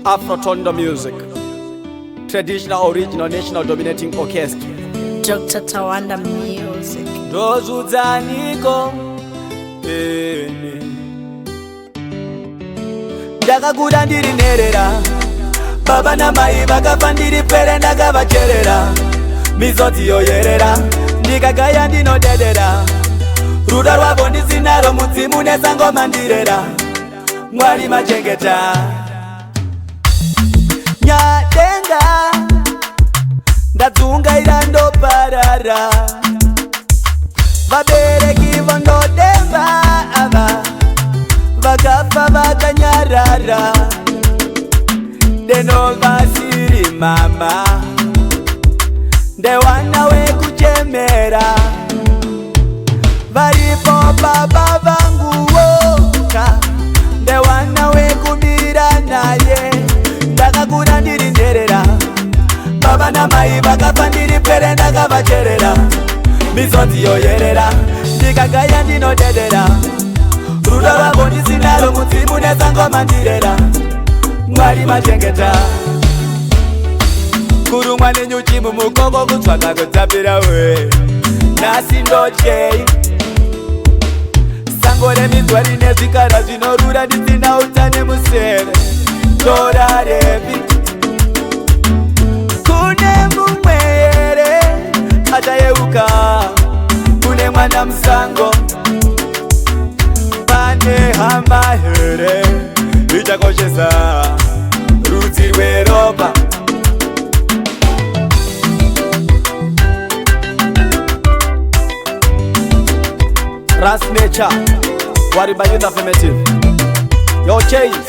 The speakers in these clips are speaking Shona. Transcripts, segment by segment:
Afro-Tondo music, traditional, original, national dominating orchestra. Dr. Tawanda music. Ndozuzaniko Ndakakura ndirinherera, baba na mai vakafa ndiripere ndakavacherera. Mizoti yoyerera, ndikagaya ndinodedera. Rudo rwavo ndisinaro mudzimu nesangoma ndirera. Mwari machengeta nyadenga, ndadzungaira ndoparara. Vabereki vondodemba ava, vakafa vakanyarara. Ndenovasiri mama, ndewana wekuchemera. Varipo baba vangu woka, ndewana wekumira naye. Ndakakura ndirinherera, baba na mai vakafa ndiripere ndakavacherera. Mizoti yoyerera, ndikagaya ndinodedera. Rudo rwavo ndisinaro mudzimu nesangoma ndirera. Mwari machengeta kurumwa nenyuchi mumukoko kutsvaga kutapira we. Nhasi ndochei sango reminzwa rine zvikara zvinorura ndisina utane museve. Dora repi kune mumwe here achayeuka, kune mwana musango pane hama here ichakoshesa rudzi rweropa. Ras nature, Wariba Youth Affirmative. Your chains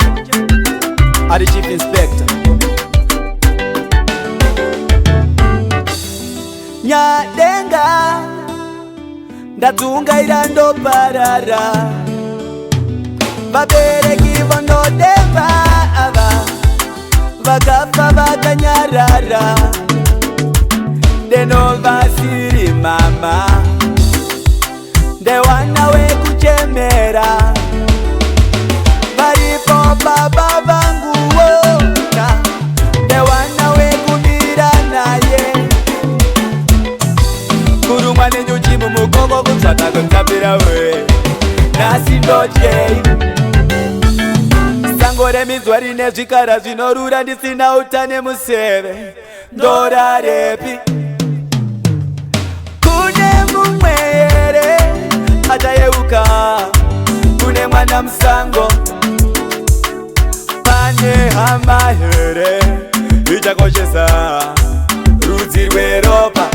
are the chief inspector. Nyadenga, ndadzungaira ndoparara. Vabereki vondodemba ava, vakafa vakanyarara. Ndenovasiri mama, ndewana wekuchemera. Varipo baba vangu woka, ndewana wekumira naye. Kurumwa nenyuchi mumukoko kutsvaga kutapira we. Nhasi ndochei sango reminzwa rine zvikara zvinorura ndisina utane museve. Ndora repi kune mumwe here achayeuka, kune mwana musango pane hama here ichakoshesa rudzi rweropa.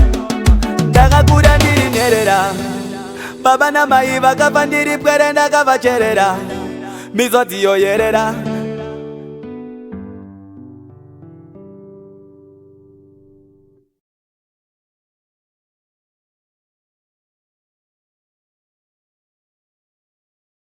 Ndakakura ndirinherera, baba na mai vakafa ndiripere ndakavacherera. Mizoti yoyerera,